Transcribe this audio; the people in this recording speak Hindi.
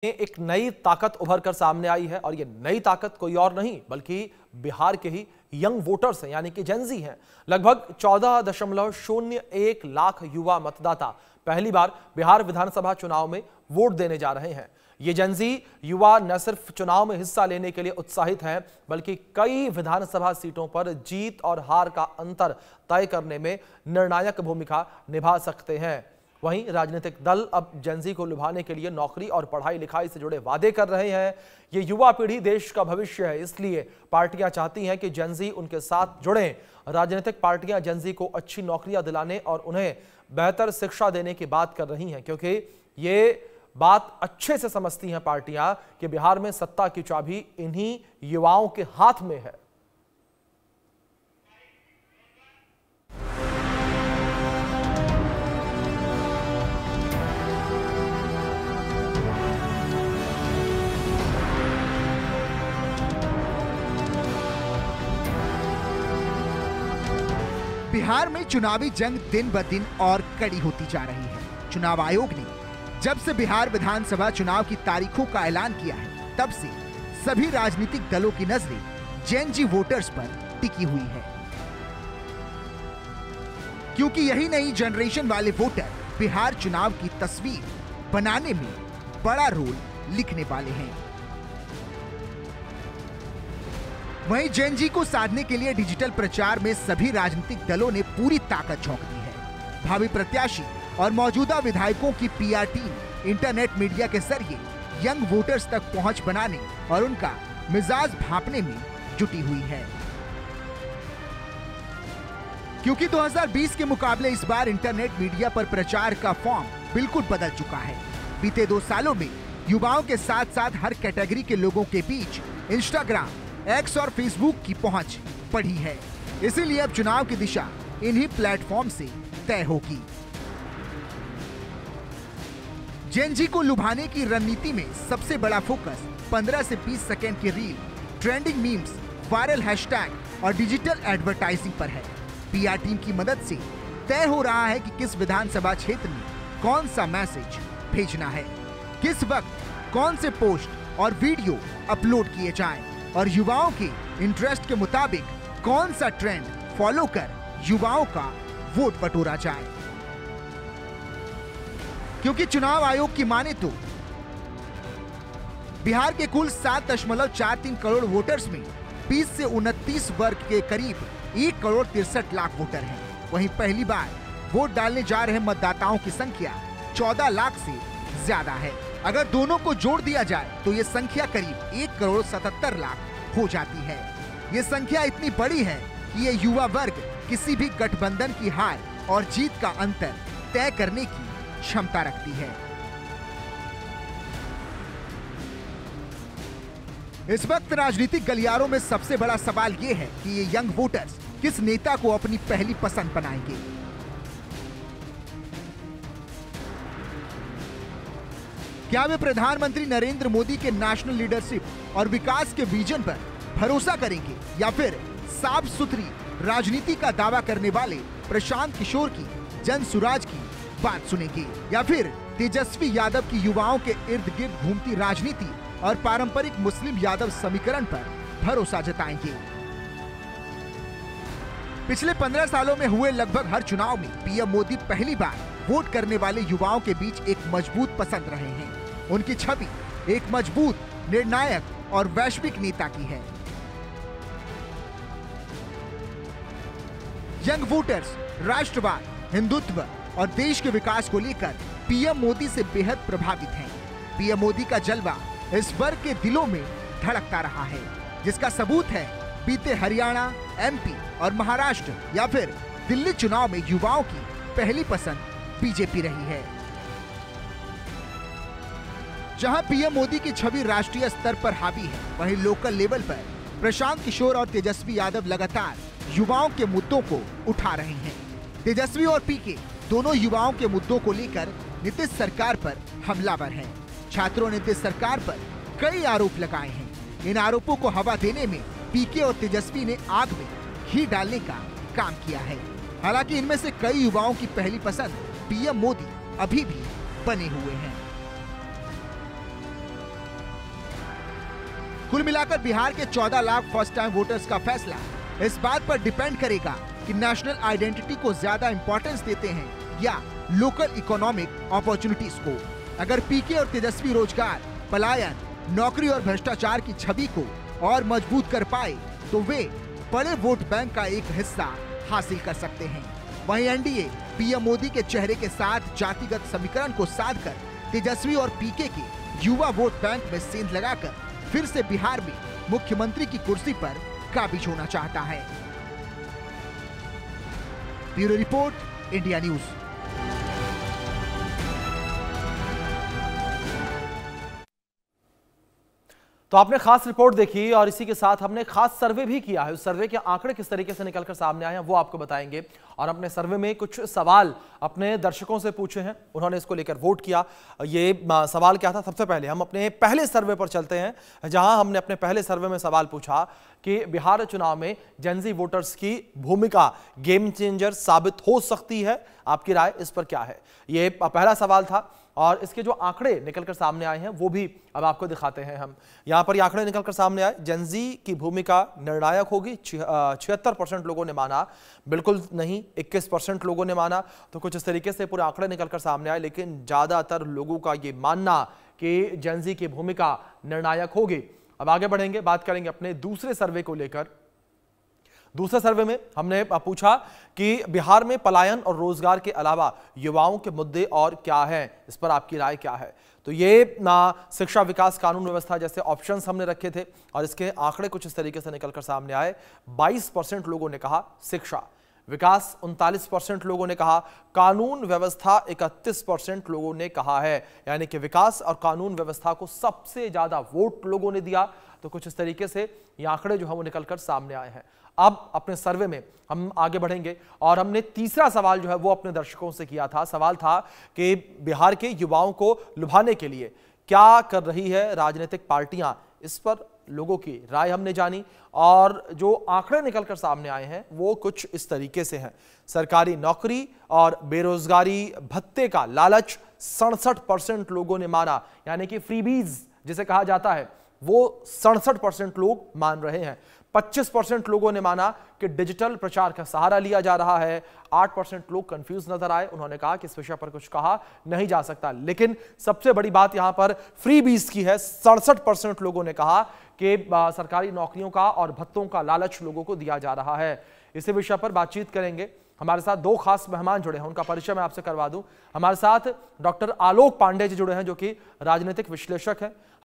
एक नई ताकत उभर कर सामने आई है और ये नई ताकत कोई और नहीं बल्कि बिहार के ही यंग वोटर्स हैं, यानी कि जेनजी हैं। लगभग 14.01 लाख युवा मतदाता पहली बार बिहार विधानसभा चुनाव में वोट देने जा रहे हैं। ये जेनजी युवा न सिर्फ चुनाव में हिस्सा लेने के लिए उत्साहित हैं, बल्कि कई विधानसभा सीटों पर जीत और हार का अंतर तय करने में निर्णायक भूमिका निभा सकते हैं। वहीं राजनीतिक दल अब जेनजी को लुभाने के लिए नौकरी और पढ़ाई लिखाई से जुड़े वादे कर रहे हैं। ये युवा पीढ़ी देश का भविष्य है, इसलिए पार्टियां चाहती हैं कि जेनजी उनके साथ जुड़ें। राजनीतिक पार्टियां जेनजी को अच्छी नौकरियां दिलाने और उन्हें बेहतर शिक्षा देने की बात कर रही हैं, क्योंकि ये बात अच्छे से समझती हैं पार्टियां कि बिहार में सत्ता की चाबी इन्हीं युवाओं के हाथ में है। बिहार में चुनावी जंग दिन ब दिन और कड़ी होती जा रही है। चुनाव आयोग ने जब से बिहार विधानसभा चुनाव की तारीखों का ऐलान किया है, तब से सभी राजनीतिक दलों की नजरें जेनजी वोटर्स पर टिकी हुई है, क्योंकि यही नई जनरेशन वाले वोटर बिहार चुनाव की तस्वीर बनाने में बड़ा रोल लिखने वाले हैं। वहीं जेनजी को साधने के लिए डिजिटल प्रचार में सभी राजनीतिक दलों ने पूरी ताकत झोंक दी है। भावी प्रत्याशी और मौजूदा विधायकों की पीआर टीम इंटरनेट मीडिया के जरिए यंग वोटर्स तक पहुंच बनाने और उनका मिजाज भांपने में जुटी हुई है, क्योंकि 2020 के मुकाबले इस बार इंटरनेट मीडिया पर प्रचार का फॉर्म बिल्कुल बदल चुका है। बीते 2 सालों में युवाओं के साथ साथ हर कैटेगरी के लोगों के बीच इंस्टाग्राम, एक्स और फेसबुक की पहुंच बढ़ी है। इसीलिए अब चुनाव की दिशा इन्हीं प्लेटफॉर्म से तय होगी। जेनजी को लुभाने की रणनीति में सबसे बड़ा फोकस 15 से 20 सेकेंड की reel, trending memes, viral hashtag और डिजिटल एडवर्टाइजिंग पर है। पीआर टीम की मदद से तय हो रहा है कि किस विधानसभा क्षेत्र में कौन सा मैसेज भेजना है, किस वक्त कौन से पोस्ट और वीडियो अपलोड किए जाएं और युवाओं के इंटरेस्ट के मुताबिक कौन सा ट्रेंड फॉलो कर युवाओं का वोट बटोरा जाए। क्योंकि चुनाव आयोग की माने तो बिहार के कुल 7.43 करोड़ वोटर्स में 20 से 29 वर्ग के करीब 1 करोड़ 63 लाख वोटर हैं। वहीं पहली बार वोट डालने जा रहे मतदाताओं की संख्या 14 लाख से ज्यादा है। अगर दोनों को जोड़ दिया जाए तो ये संख्या करीब 1 करोड़ 77 लाख हो जाती है। ये संख्या इतनी बड़ी है कि ये युवा वर्ग किसी भी गठबंधन की हार और जीत का अंतर तय करने की क्षमता रखती है। इस वक्त राजनीतिक गलियारों में सबसे बड़ा सवाल ये है कि ये यंग वोटर्स किस नेता को अपनी पहली पसंद बनाएंगे। क्या वे प्रधानमंत्री नरेंद्र मोदी के नेशनल लीडरशिप और विकास के विजन पर भरोसा करेंगे, या फिर साफ सुथरी राजनीति का दावा करने वाले प्रशांत किशोर की जन सुराज की बात सुनेंगे, या फिर तेजस्वी यादव की युवाओं के इर्द गिर्द घूमती राजनीति और पारंपरिक मुस्लिम यादव समीकरण पर भरोसा जताएंगे। पिछले 15 सालों में हुए लगभग हर चुनाव में पीएम मोदी पहली बार वोट करने वाले युवाओं के बीच एक मजबूत पसंद रहे हैं। उनकी छवि एक मजबूत, निर्णायक और वैश्विक नेता की है। यंग वोटर्स राष्ट्रवाद, हिंदुत्व और देश के विकास को लेकर पीएम मोदी से बेहद प्रभावित हैं। पीएम मोदी का जलवा इस वर्ग के दिलों में धड़कता रहा है, जिसका सबूत है बीते हरियाणा, एमपी और महाराष्ट्र या फिर दिल्ली चुनाव में युवाओं की पहली पसंद बीजेपी रही है। जहां पीएम मोदी की छवि राष्ट्रीय स्तर पर हावी है, वहीं लोकल लेवल पर प्रशांत किशोर और तेजस्वी यादव लगातार युवाओं के मुद्दों को उठा रहे हैं। तेजस्वी और पीके दोनों युवाओं के मुद्दों को लेकर नीतीश सरकार पर हमलावर हैं। छात्रों ने नीतीश सरकार पर कई आरोप लगाए हैं। इन आरोपों को हवा देने में पीके और तेजस्वी ने आग में घी डालने का काम किया है। हालांकि इनमें से कई युवाओं की पहली पसंद पीएम मोदी अभी भी बने हुए हैं। कुल मिलाकर बिहार के 14 लाख फर्स्ट टाइम वोटर्स का फैसला इस बात पर डिपेंड करेगा कि नेशनल आइडेंटिटी को ज्यादा इंपॉर्टेंस देते हैं या लोकल इकोनॉमिक अपॉर्चुनिटीज को। अगर पीके और तेजस्वी रोजगार, पलायन, नौकरी और भ्रष्टाचार की छवि को और मजबूत कर पाए तो वे बड़े वोट बैंक का एक हिस्सा हासिल कर सकते हैं। वहीं एनडीए पीएम मोदी के चेहरे के साथ जातिगत समीकरण को साध कर तेजस्वी और पीके के युवा वोट बैंक में सेंध लगाकर फिर से बिहार में मुख्यमंत्री की कुर्सी पर काबिज होना चाहता है। Bureau report, India news. तो आपने खास रिपोर्ट देखी और इसी के साथ हमने खास सर्वे भी किया है। उस सर्वे के आंकड़े किस तरीके से निकलकर सामने आए हैं वो आपको बताएंगे। और अपने सर्वे में कुछ सवाल अपने दर्शकों से पूछे हैं, उन्होंने इसको लेकर वोट किया। ये सवाल क्या था? सबसे पहले हम अपने पहले सर्वे पर चलते हैं, जहां हमने अपने पहले सर्वे में सवाल पूछा कि बिहार चुनाव में जेनजी वोटर्स की भूमिका गेम चेंजर साबित हो सकती है, आपकी राय इस पर क्या है? ये पहला सवाल था। और इसके जो आंकड़े निकलकर सामने आए हैं वो भी अब आपको दिखाते हैं हम। यहां पर ये आंकड़े निकलकर सामने आए, जेनजी की भूमिका निर्णायक होगी। 76% लोगों ने माना, बिल्कुल नहीं 21% लोगों ने माना। तो कुछ इस तरीके से पूरे आंकड़े निकलकर सामने आए, लेकिन ज्यादातर लोगों का ये मानना कि जेनजी की भूमिका निर्णायक होगी। अब आगे बढ़ेंगे, बात करेंगे अपने दूसरे सर्वे को लेकर। दूसरे सर्वे में हमने पूछा कि बिहार में पलायन और रोजगार के अलावा युवाओं के मुद्दे और क्या हैं, इस पर आपकी राय क्या है? तो ये शिक्षा, विकास, कानून व्यवस्था जैसे ऑप्शंस हमने रखे थे और इसके आंकड़े कुछ इस तरीके से निकलकर सामने आए। 22% लोगों ने कहा शिक्षा, विकास 39% लोगों ने कहा, कानून व्यवस्था 31% लोगों ने कहा है। यानी कि विकास और कानून व्यवस्था को सबसे ज्यादा वोट लोगों ने दिया। तो कुछ इस तरीके से ये आंकड़े जो है वो निकलकर सामने आए हैं। अब अपने सर्वे में हम आगे बढ़ेंगे और हमने तीसरा सवाल जो है वो अपने दर्शकों से किया था। सवाल था कि बिहार के युवाओं को लुभाने के लिए क्या कर रही है राजनीतिक पार्टियां, इस पर लोगों की राय हमने जानी। और जो आंकड़े निकलकर सामने आए हैं वो कुछ इस तरीके से हैं। सरकारी नौकरी और बेरोजगारी भत्ते का लालच 67% लोगों ने माना, यानी कि फ्रीबीज जिसे कहा जाता है वो 67% लोग मान रहे हैं। 25% लोगों ने माना कि डिजिटल प्रचार का सहारा लिया जा रहा है। 8% लोग कंफ्यूज नजर आए, उन्होंने कहा कि इस विषय पर कुछ कहा नहीं जा सकता। लेकिन सबसे बड़ी बात यहां पर फ्रीबीज की है। 67% लोगों ने कहा कि सरकारी नौकरियों का और भत्तों का लालच लोगों को दिया जा रहा है। इसी विषय पर बातचीत करेंगे। हमारे साथ दो खास मेहमान जुड़े हैं, उनका परिचय मैं आपसे करवा दूं। हमारे साथ डॉक्टर आलोक पांडे जी जुड़े हैं, जो कि राजनीतिक विश्लेषक हैं।